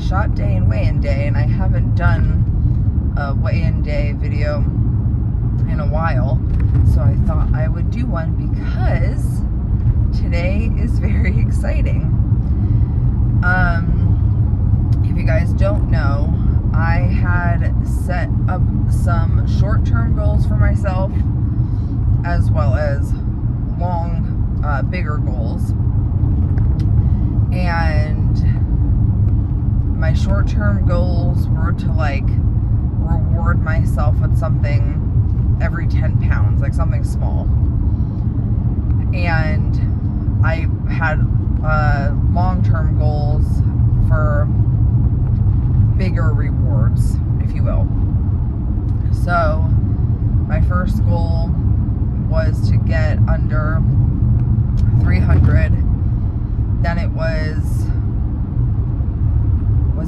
shot day and weigh-in day, and I haven't done a weigh-in day video in a while, so I thought I would do one because today is very exciting. If you guys don't know, I had set up some short-term goals for myself as well as bigger goals. And my short-term goals were to reward myself with something every 10 pounds, like something small. And I had long-term goals for bigger rewards, if you will. So my first goal was to get under 300. Then it was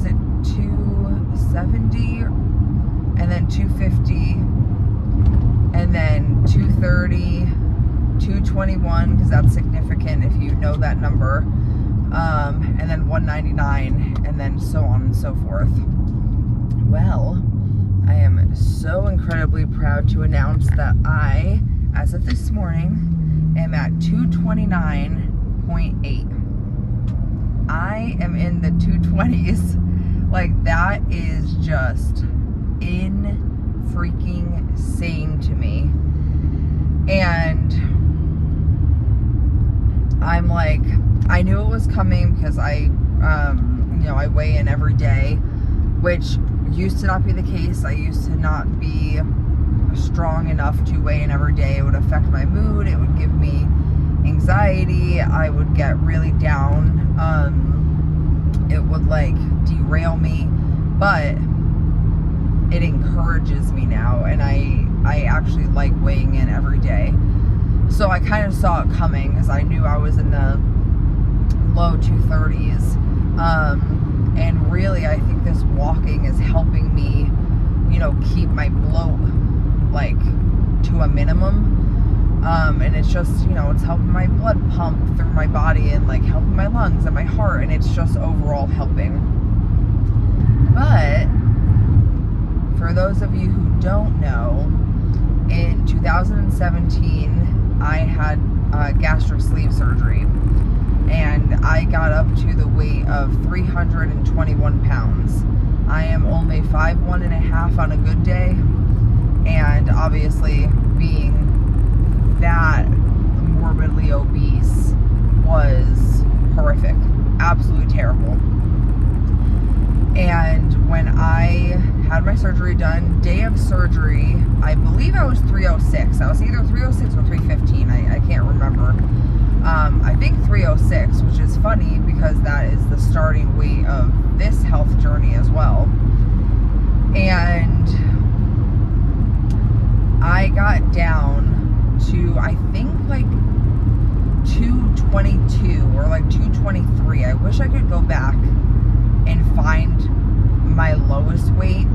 it 270, and then 250, and then 230, 221, because that's significant if you know that number, and then 199, and then so on and so forth. Well, I am so incredibly proud to announce that I, as of this morning, am at 229.8. I am in the 220s. That is just freaking insane to me. And I'm I knew it was coming because I weigh in every day, which used to not be the case. I used to not be strong enough to weigh in every day. It would affect my mood. It would give me anxiety. I would get really down. It would derail me, but it encourages me now, and I actually like weighing in every day. So I kind of saw it coming because I knew I was in the low 230s. And really, I think this walking is helping me, keep my bloat to a minimum. And it's just, it's helping my blood pump through my body and helping my lungs and my heart, and it's just overall helping. But for those of you who don't know, in 2017, I had gastric sleeve surgery, and I got up to the weight of 321 pounds. I am only 5'1.5" on a good day, and obviously being that morbidly obese was horrific, absolutely terrible. And when I had my surgery done, day of surgery, I believe I was 306. I was either 306 or 315. I can't remember. I think 306, which is funny because that is the starting weight of this health journey as well. And I got down to, I think, 222 or 223. I wish I could go back and find my lowest weight,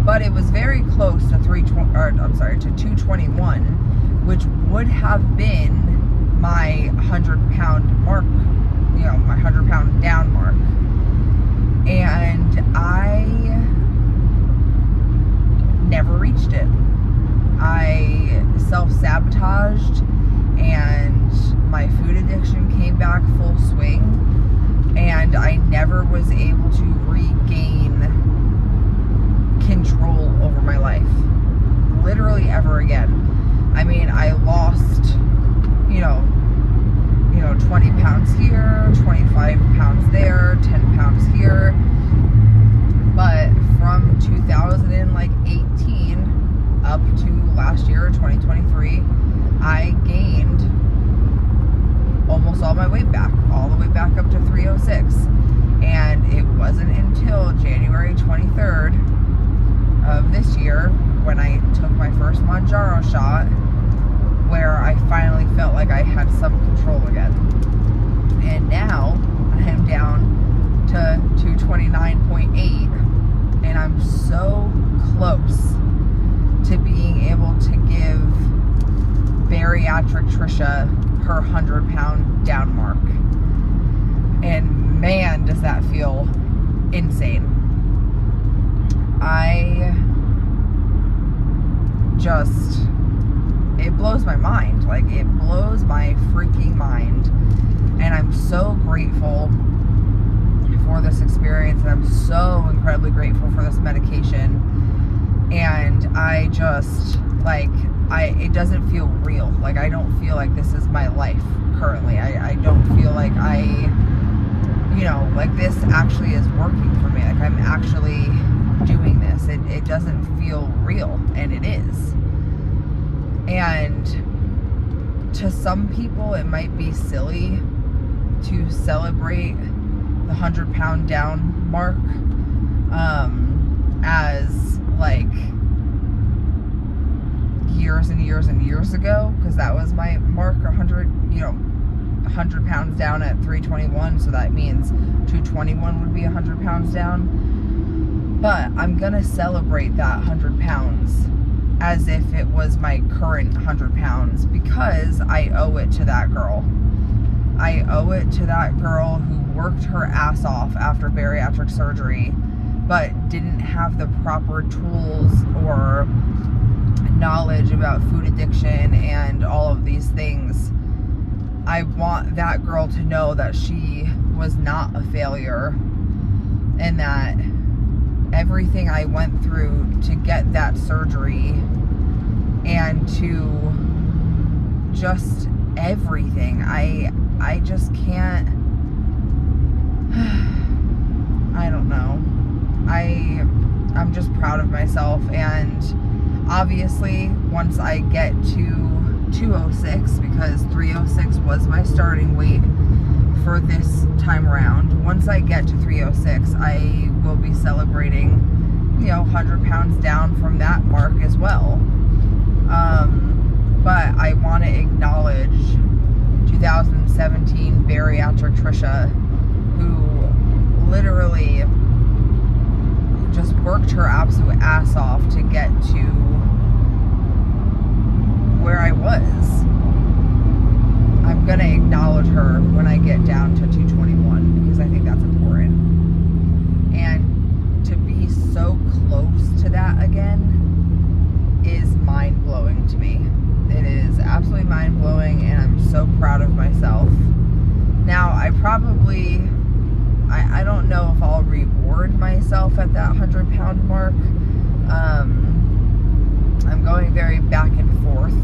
but it was very close to 221, which would have been my 100-pound mark, my 100-pound down mark. And I never reached it. I self-sabotaged, and my food addiction came back full swing, and I never was able to regain control over my life, literally ever again. I mean, I lost, 20 pounds here, 25 pounds there, 10 pounds here, but from 2018 up to last year, 2023, I gained almost all my weight back, all the way back up to 306. And it wasn't until January 23rd of this year, when I took my first Mounjaro shot, where I finally felt like I had some control again. And now I am down to 229.8, and I'm so close to being able to give bariatric Trisha her 100-pound down mark. And man, does that feel insane. It blows my mind. Like, it blows my freaking mind. And I'm so grateful for this experience, and I'm so incredibly grateful for this medication. And I just, like, it doesn't feel real. Like, I don't feel like this is my life currently. I don't feel like like this actually is working for me. Like, I'm actually doing this. It doesn't feel real, and it is. And to some people, it might be silly to celebrate the 100-pound down mark as like years and years and years ago, because that was my mark, 100 pounds down at 321, so that means 221 would be 100 pounds down. But I'm gonna celebrate that 100 pounds as if it was my current 100 pounds, because I owe it to that girl. I owe it to that girl who worked her ass off after bariatric surgery, but didn't have the proper tools or knowledge about food addiction and all of these things. I want that girl to know that she was not a failure, and that everything I went through to get that surgery and to just everything, I just can't, I don't know. I'm just proud of myself, and obviously once I get to 206, because 306 was my starting weight for this time around. Once I get to 306, I will be celebrating, 100 pounds down from that mark as well. But I want to acknowledge 2017 bariatric Trisha, who literally just worked her absolute ass off to get to where I was. I'm going to acknowledge her when I get down to 221, because I think that's important. And to be so close to that again is mind-blowing to me. It is absolutely mind-blowing, and I'm so proud of myself. Now, I don't know if I'll reward myself at that 100-pound mark. I'm going very back and forth.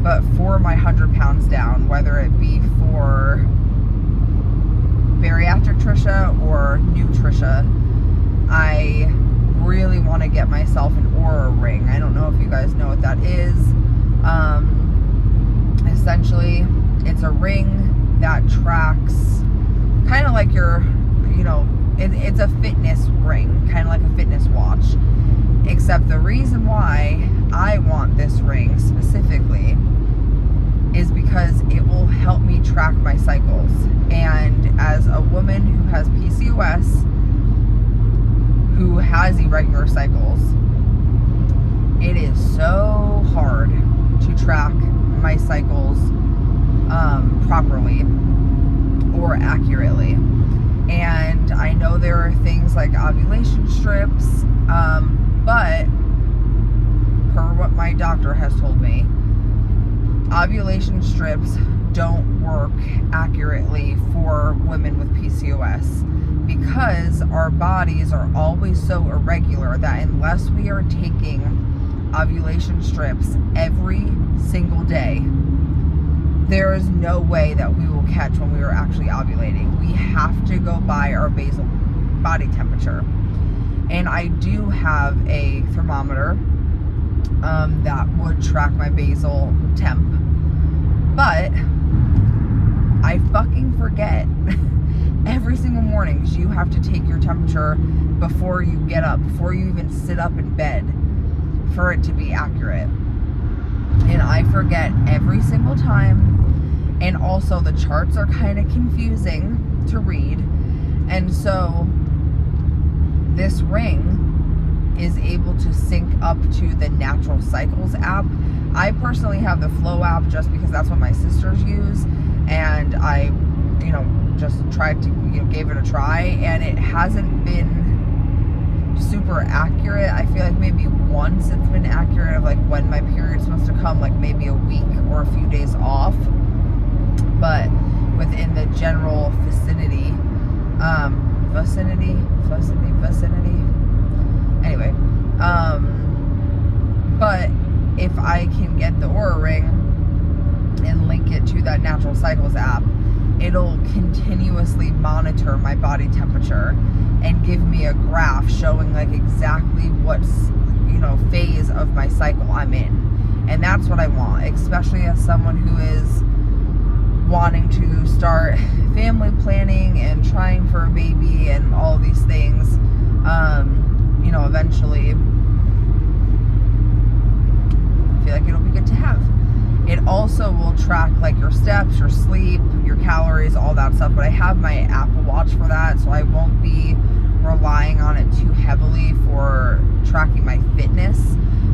But for my 100 pounds down, whether it be for bariatric Trisha or new Trisha, I really want to get myself an Oura ring. I don't know if you guys know what that is. Essentially, it's a ring that tracks, kind of like your, it's a fitness ring, kind of like a fitness watch. Except the reason why I want this ring specifically is because it will help me track my cycles. And as a woman who has PCOS, who has irregular cycles, it is so hard to track my cycles properly or accurately. And I know there are things like ovulation strips, but per what my doctor has told me, ovulation strips don't work accurately for women with PCOS, because our bodies are always so irregular that unless we are taking ovulation strips every single day, there is no way that we will catch when we are actually ovulating. We have to go by our basal body temperature. And I do have a thermometer that would track my basal temp, but I fucking forget every single morning, because you have to take your temperature before you get up, before you even sit up in bed, for it to be accurate. And I forget every single time, and also the charts are kind of confusing to read. And so this ring is able to sync up to the Natural Cycles app. I personally have the Flow app just because that's what my sisters use, and I just tried to gave it a try, and it hasn't been super accurate. I feel like maybe once it's been accurate of like when my period's supposed to come, like maybe a week or a few days off. But within the general vicinity. Anyway, but if I can get the Oura Ring and link it to that Natural Cycles app, it'll continuously monitor my body temperature and give me a graph showing like exactly what's, phase of my cycle I'm in. And that's what I want, especially as someone who is wanting to start family planning and trying for a baby and all these things. Eventually, I feel like it'll be good to have. It also will track like your steps, your sleep, your calories, all that stuff. But I have my Apple Watch for that, so I won't be relying on it too heavily for tracking my fitness.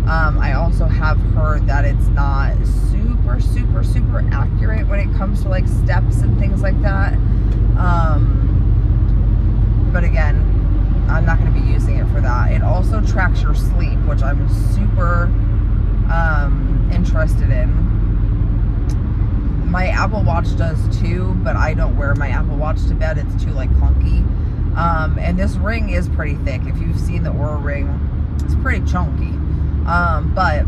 I also have heard that it's not super accurate when it comes to like steps and things like that. But again, I'm not going to be using it for that. It also tracks your sleep, which I'm super interested in. My Apple Watch does too, but I don't wear my Apple Watch to bed. It's too like clunky. And this ring is pretty thick. If you've seen the Oura Ring, it's pretty chunky. But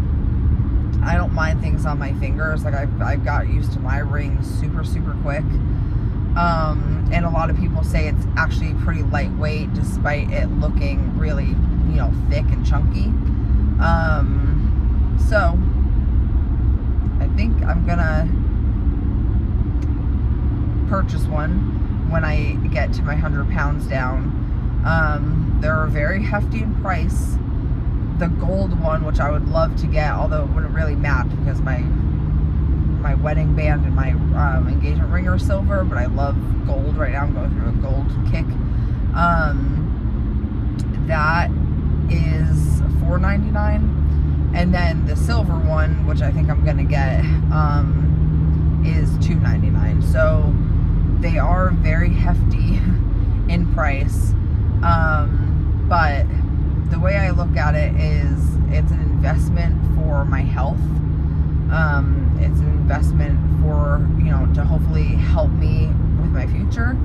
I don't mind things on my fingers. Like I've got used to my ring super quick. And a lot of people say it's actually pretty lightweight despite it looking really, thick and chunky. So I think I'm gonna purchase one when I get to my 100 pounds down. They're very hefty in price. The gold one, which I would love to get, although it wouldn't really match because my wedding band and my engagement ring are silver, but I love gold right now. I'm going through a gold kick. That is $4.99. And then the silver one, which I think I'm going to get, is $2.99. So they are very hefty in price. But the way I look at it is it's an investment for my health. It's an investment for, to hopefully help me with my future.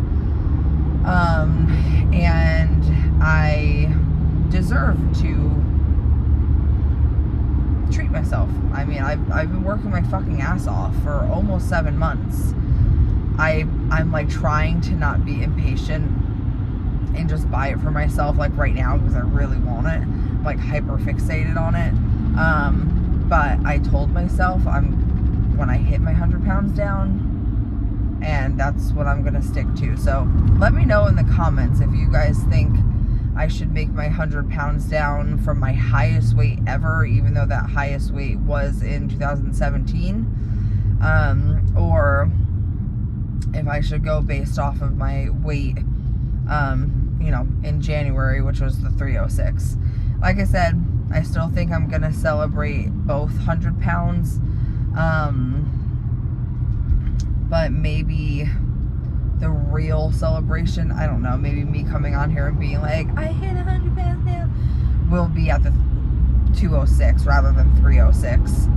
And I deserve to treat myself. I mean, I've been working my fucking ass off for almost 7 months. I'm like trying to not be impatient and just buy it for myself like right now because I really want it. I'm like hyper fixated on it. But I told myself when I hit my 100 pounds down, and that's what I'm gonna stick to. So let me know in the comments if you guys think I should make my 100 pounds down from my highest weight ever, even though that highest weight was in 2017, or if I should go based off of my weight, in January, which was the 306. Like I said, I still think I'm gonna celebrate both 100 pounds, but maybe the real celebration, I don't know, maybe me coming on here and being like, I hit 100 pounds now, will be at the 206 rather than 306,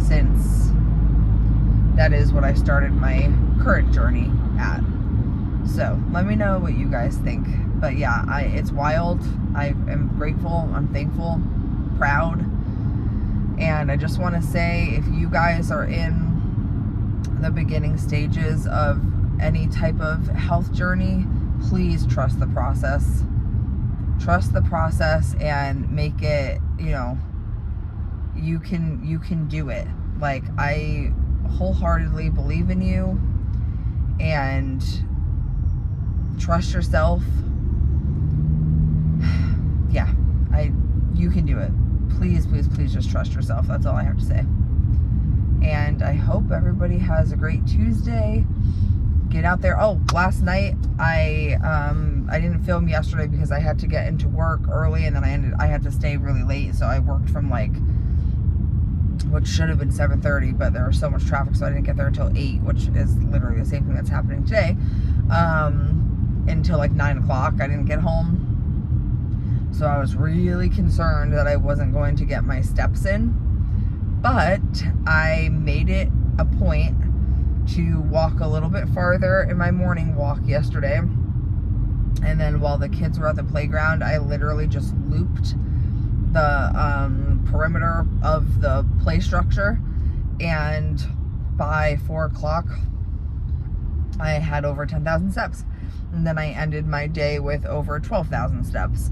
since that is what I started my current journey at. So let me know what you guys think. But yeah, it's wild. I am grateful, I'm thankful, proud, and I just want to say, if you guys are in the beginning stages of any type of health journey, please trust the process. Trust the process and make it, you can do it. Like, I wholeheartedly believe in you, and trust yourself. Yeah, you can do it. Please just trust yourself. That's all I have to say. And I hope everybody has a great Tuesday. Get out there. Oh, last night I didn't film yesterday because I had to get into work early, and then I had to stay really late, so I worked from like, which should have been 7:30, but there was so much traffic, so I didn't get there until 8, which is literally the same thing that's happening today. Until like 9 o'clock, I didn't get home. So I was really concerned that I wasn't going to get my steps in. But I made it a point to walk a little bit farther in my morning walk yesterday. And then while the kids were at the playground, I literally just looped the perimeter of the play structure. And by 4 o'clock, I had over 10,000 steps. And then I ended my day with over 12,000 steps.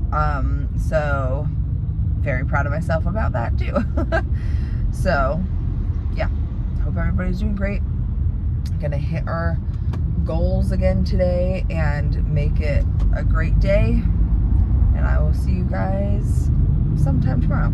So very proud of myself about that too. So yeah, hope everybody's doing great. Gonna hit our goals again today and make it a great day. And I will see you guys sometime tomorrow.